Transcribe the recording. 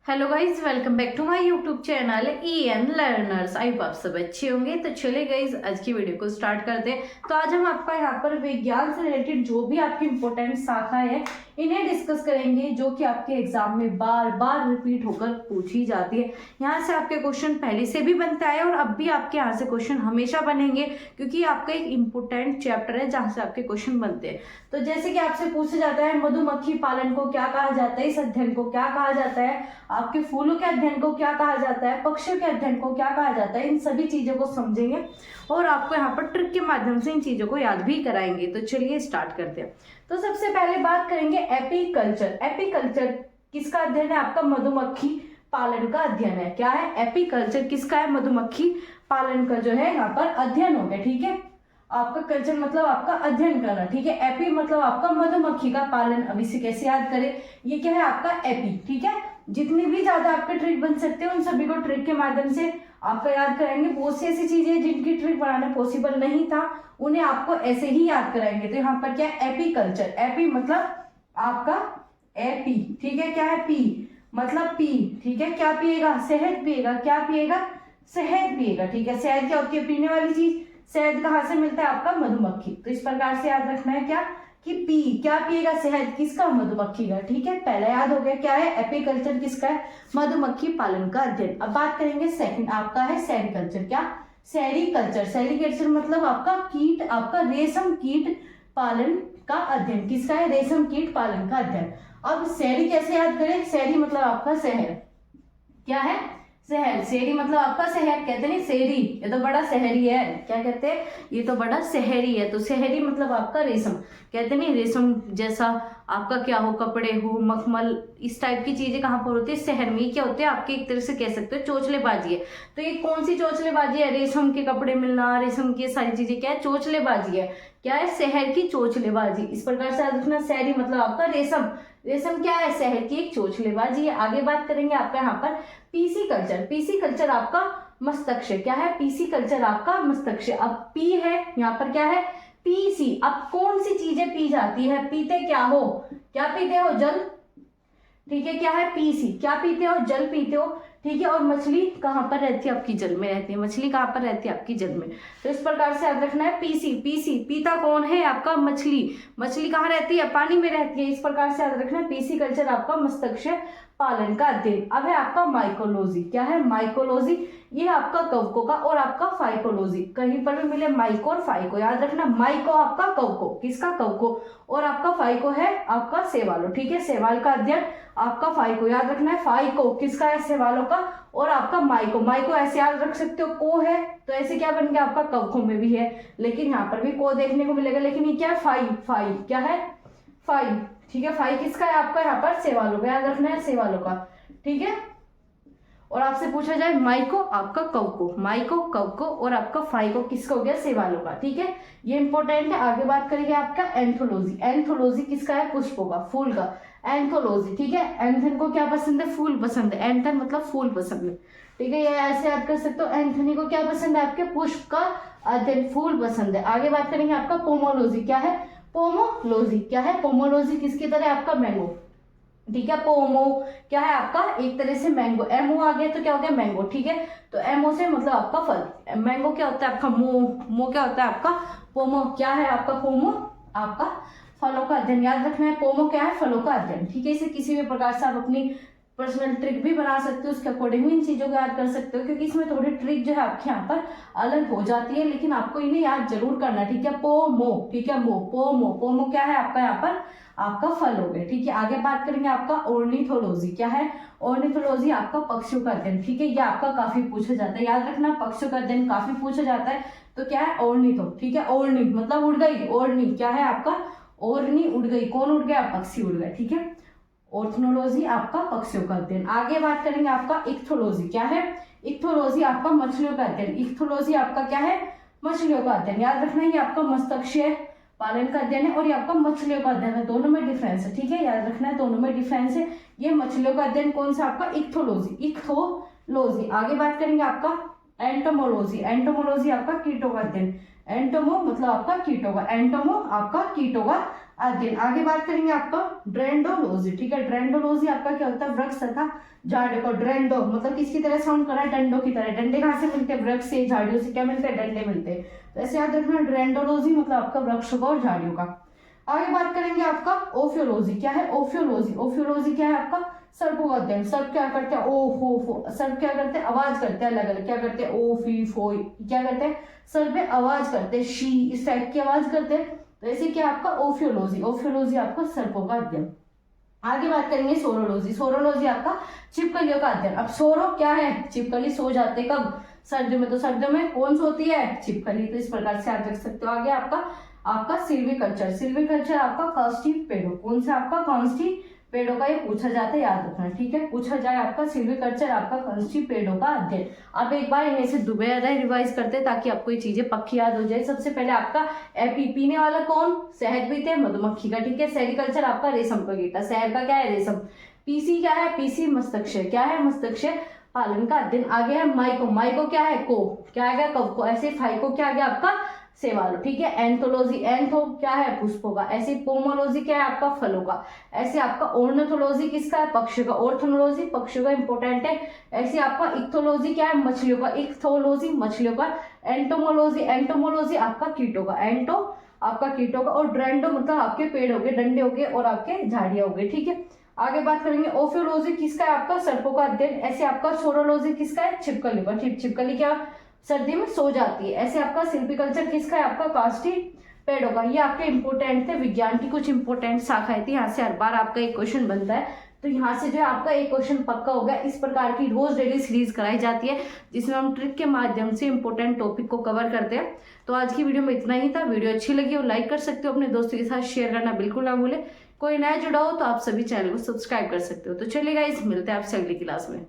Hello guys, welcome back to my YouTube channel EN learners. I hope आप सब अच्छे होंगे। तो चले गाइज, आज की वीडियो को स्टार्ट करते हैं। तो आज हम आपका यहाँ पर विज्ञान से रिलेटेड जो भी आपकी इंपॉर्टेंट शाखा है इन्हें डिस्कस करेंगे, जो कि आपके एग्जाम में बार बार रिपीट होकर पूछी जाती है। यहाँ से आपके क्वेश्चन पहले से भी बनते आए और अब भी आपके यहाँ से क्वेश्चन हमेशा बनेंगे, क्योंकि आपका एक इम्पोर्टेंट चैप्टर है जहाँ से आपके क्वेश्चन बनते हैं। तो जैसे कि आपसे पूछा जाता है, मधुमक्खी पालन को क्या कहा जाता है, इस अध्ययन को क्या कहा जाता है, आपके फूलों के अध्ययन को क्या कहा जाता है, पक्षियों के अध्ययन को क्या कहा जाता है, इन सभी चीजों को समझेंगे और आपको यहाँ पर ट्रिक के माध्यम से इन चीजों को याद भी कराएंगे। तो चलिए स्टार्ट करते हैं। तो सबसे पहले बात करेंगे एपीकल्चर। एपीकल्चर किसका अध्ययन है? आपका मधुमक्खी पालन का अध्ययन है। क्या है? एपीकल्चर किसका है? मधुमक्खी पालन का जो है यहाँ पर अध्ययन हो गया। ठीक है, आपका कल्चर मतलब आपका अध्ययन करना। ठीक है, एपी मतलब आपका मधुमक्खी का पालन। अब इसे कैसे याद करें? ये क्या है? आपका एपी। ठीक है, जितनी भी ज्यादा आपके ट्रिक बन सकते हैं उन सभी को ट्रिक के माध्यम से आपका याद कराएंगे। बहुत सी ऐसी चीजें जिनकी ट्रिक बनाना पॉसिबल नहीं था, उन्हें आपको ऐसे ही याद कराएंगे। तो यहाँ पर क्या है? एपीकल्चर। एपी मतलब आपका एपी। ठीक है, क्या है? पी मतलब पी। ठीक है, क्या पिएगा? शहद पिएगा। क्या पिएगा? शहद पिएगा। ठीक है, शहद क्या होती है? पीने वाली चीज। शहद कहाँ से मिलता है? आपका मधुमक्खी। तो इस प्रकार से याद रखना है क्या कि पी क्या पिएगा? शहद। किसका? मधुमक्खी का। ठीक है, पहला याद हो गया। क्या है? एपीकल्चर किसका है? मधुमक्खी पालन का अध्ययन। अब बात करेंगे सेकंड, आपका है सेरीकल्चर। क्या? सेरीकल्चर। सेरीकल्चर मतलब आपका कीट, आपका रेशम कीट पालन का अध्ययन। किसका है? रेशम कीट पालन का अध्ययन। अब सेरी कैसे याद करें? सेरी मतलब आपका शहर। क्या है? शहर। शेरी मतलब आपका शहर। कहते नहीं शेरी, ये तो बड़ा शहरी है। क्या कहते हैं? ये तो बड़ा शहरी है। तो शहरी मतलब आपका रेशम। कहते नहीं रेशम जैसा आपका क्या हो, कपड़े हो, मखमल, इस टाइप की चीजें कहाँ पर होती है? शहर में। क्या होते हैं? आपके एक तरह से कह सकते हो चोचलेबाजी है। तो ये कौन सी चोचलेबाजी है? रेशम के कपड़े मिलना, रेशम की सारी चीजें क्या है? चोचलेबाजी है। क्या है? शहर की चोचलेबाजी। इस प्रकार से याद रखना। शहरी मतलब आपका रेशम। रेशम क्या है? शहर की एक चोचलेबाजी है। आगे बात करेंगे आपका यहाँ पर पीसी कल्चर। पीसी कल्चर आपका मस्तिष्क। क्या है? पीसी कल्चर आपका मस्तिष्क। अब पी है यहाँ पर, क्या है? पीसी। अब कौन सी चीजें पी जाती है? पीते क्या हो? क्या पीते हो? जल। ठीक है, क्या है? पीसी। क्या पीते हो? जल पीते हो। ठीक है, और मछली कहाँ पर रहती है? आपकी जल में रहती है। मछली कहाँ पर रहती है? आपकी जल में। तो इस प्रकार से याद रखना है पीसी। पीसी पीता कौन है? आपका मछली। मछली कहाँ रहती है? पानी में रहती है। इस प्रकार से याद रखना है पीसी कल्चर आपका मस्तिष्क पालन का अध्ययन। अब है आपका माइकोलॉजी। क्या है? माइकोलॉजी। ये आपका कवकों का और आपका फाइकोलॉजी। कहीं पर भी मिले माइको और फाइको, याद रखना। माइको आपका कवको। किसका? कवको। और आपका फाइको है आपका सेवालो। ठीक है, सेवाल का अध्ययन आपका फाइको। याद रखना है फाइको किसका है? सेवालों का। और आपका माइको। माइको ऐसे याद रख सकते हो, को है तो ऐसे क्या बन गया? आपका कवकों में भी है, लेकिन यहाँ पर भी को देखने को मिलेगा, लेकिन ये क्या है? फाई। फाई क्या है? फाई। ठीक है, फाई किसका है? आपका यहाँ पर सेवालों का। याद रखना है सेवालों का। ठीक है, और आपसे पूछा जाए माइको आपका कवको, माइको कवको, और आपका फाइको किसका हो गया? सेवालों का। ठीक है, ये इंपॉर्टेंट है। आगे बात करेंगे आपका एंथोलॉजी। एंथोलॉजी किसका है? पुष्पों का, फूल का। एंथोलॉजी। ठीक है, एंथन को क्या पसंद है? फूल पसंद है। एंथन मतलब फूल पसंद है। ठीक है, ये ऐसे याद कर सकते हो। एंथनी को क्या पसंद है? आपके पुष्प का अध्ययन, फूल पसंद है। आगे बात करेंगे आपका पोमोलॉजी। क्या है? पोमोलॉजी। क्या है? पोमोलॉजी किसकी तरह? आपका मैंगो। ठीक है, पोमो क्या है? आपका एक तरह से मैंगो। एमओ आ गया तो क्या हो गया? मैंगो। ठीक है, तो एमओ से मतलब आपका फल। मैंगो क्या होता है? आपका मो क्या होता है? आपका पोमो। क्या है आपका? पोमो आपका फलों का अध्ययन। याद रखना है पोमो क्या है? फलों का अध्ययन। ठीक है, इसे किसी भी प्रकार से आप अपनी पर्सनल ट्रिक भी बना सकते हो, उसके अकॉर्डिंग भी इन चीजों को याद कर सकते हो, क्योंकि इसमें थोड़ी ट्रिक जो है आपके यहाँ पर अलग हो जाती है, लेकिन आपको इन्हें याद जरूर करना। ठीक है, पोमो। ठीक है, मो पोमो। पोमो क्या है? आपका यहाँ पर आपका फल हो गया। ठीक है, आगे बात करेंगे आपका ऑर्निथोलॉजी। क्या है? ऑर्निथोलॉजी आपका पक्षियों का अध्ययन। ठीक है, ये आपका काफी पूछा जाता है। याद रखना, पक्षियों का अध्ययन काफी पूछा जाता है। तो क्या है? ऑर्निथो। ठीक है, ऑर्नी मतलब उड़ गई। ऑर्नी क्या है? आपका ओरनी उड़ गई। कौन उड़ गया? पक्षी उड़ गया। ठीक है, ऑर्थनोलॉजी आपका पक्षियों का अध्ययन। आगे बात करेंगे आपका इक्थोलॉजी। क्या है? इक्थोलॉजी आपका मछलियों का अध्ययन। इक्थोलॉजी आपका क्या है? मछलियों का अध्ययन। याद रखना है ये आपका मस्तिष्क पालन का अध्ययन है और ये आपका मछलियों का अध्ययन है। दोनों में डिफरेंस है। ठीक है, याद रखना है दोनों में डिफरेंस है। ये मछलियों का अध्ययन कौन सा? आपका इक्थोलॉजी। इक्थोलॉजी। आगे बात करेंगे आपका एंटोमोलॉजी। एंटोमोलॉजी आपका कीटों का अध्ययन। एंटोमो मतलब आपका कीटों का। एंटोमो आपका कीटों का अध्ययन। आगे बात करेंगे आपका ड्रेंडोलॉजी, ठीक है। ड्रेंडोलॉजी आपका क्या होता है, वृक्ष तथा झाड़ियों को, ड्रेंडो मतलब किसकी तरह साउंड कर रहा है, डंडों की तरह। डंडे कहाँ से मिलते हैं, वृक्ष से, झाड़ियों से क्या मिलते हैं, डंडे मिलते हैं। तो ऐसे याद रखना, ड्रेंडोलॉजी मतलब आपका वृक्षों का और झाड़ियों का। आगे बात करेंगे आपका ओफियोलॉजी। क्या है ओफियोलॉजी, ओफियोलॉजी क्या है आपका, सर्पों का अध्ययन। सर्प क्या करते हैं, ओ फो, सर्प क्या करते हैं, आवाज करते हैं अलग अलग, क्या करते हैं, ओ फी फोई, क्या करते हैं, सर्प में आवाज करते हैं, शी इस टाइप की आवाज करते हैं। तो ऐसे क्या आपका ओफियोलॉजी, ओफियोलॉजी आपका सर्पों का अध्ययन। आगे बात करेंगे सोरोलॉजी। सोरोलॉजी आपका छिपकलियों का अध्ययन। अब सोरो क्या है, छिपकली सो जाते कब, सर्दियों में। तो सर्दियों में कौन सोती है, छिपकली। तो इस प्रकार से याद रख सकते हो। आगे आपका सिल्वीकल्चर। सिल्वीकल्चर आपका कास्टिपेडो, कौन सा आपका कास्टिपेडो का, ये पूछा जाता है, याद रखना, ठीक है। पूछा जाए आपका सिल्वीकल्चर आपका कास्टिपेडो का अध्ययन। अब एक बार इन्हें से दोबारा रिवाइज करते हैं ताकि आपको ये चीजें पक्की याद हो जाए। सबसे पहले आपका पीने वाला कौन, शहद पीते हैं, मधुमक्खी का, ठीक है। सेरिकल्चर आपका रेशम का कीटा, शहद का क्या है, रेशम। पीसी क्या है, पीसी मस्तकाक्षर, क्या है, मस्तकाक्षर पालन का अध्ययन। आगे है माइको, माइको क्या है, को, क्या है, कव को। ऐसे फाइको क्या आ गया आपका, सेवालो, ठीक है। एंथोलॉजी, एंथो क्या है, पुष्पों का। ऐसे पोमोलॉजी क्या है आपका, फलों का। ऐसे आपका ऑर्निथोलॉजी किसका है, पक्षियों का। ऑर्थोलॉजी पक्षियों का इंपॉर्टेंट है। ऐसे आपका इक्थोलॉजी क्या है, मछलियों का। इक्थोलॉजी मछलियों का। एंटोमोलॉजी, एंटोमोलॉजी आपका कीटों का। एंटो आपका कीटों का। और ड्रेंडो मतलब आपके पेड़ हो गए, डंडे हो गए और आपके झाड़ियां हो गई, ठीक है। आगे बात करेंगे ओफियोलॉजी किसका है आपका, सर्पों का अध्ययन। ऐसे आपका सोरोलॉजी किसका है, छिपकली का। छिपकली क्या सर्दी में सो जाती है। ऐसे आपका सिल्वीकल्चर किसका है आपका, कास्टिपेडो का। ये आपके इंपोर्टेंट थे, विज्ञान की कुछ इंपोर्टेंट शाखाएं थी। यहाँ से हर बार आपका एक क्वेश्चन बनता है, तो यहाँ से जो है आपका एक क्वेश्चन पक्का हो गया। इस प्रकार की रोज डेली सीरीज कराई जाती है जिसमें हम ट्रिक के माध्यम से इंपोर्टेंट टॉपिक को कवर करते हैं। तो आज की वीडियो में इतना ही था। वीडियो अच्छी लगी हो लाइक कर सकते हो, अपने दोस्तों के साथ शेयर करना बिल्कुल ना भूले। कोई नया जुड़ा हो तो आप सभी चैनल को सब्सक्राइब कर सकते हो। तो चलिए गाइस, मिलते हैं आपसे अगली क्लास में।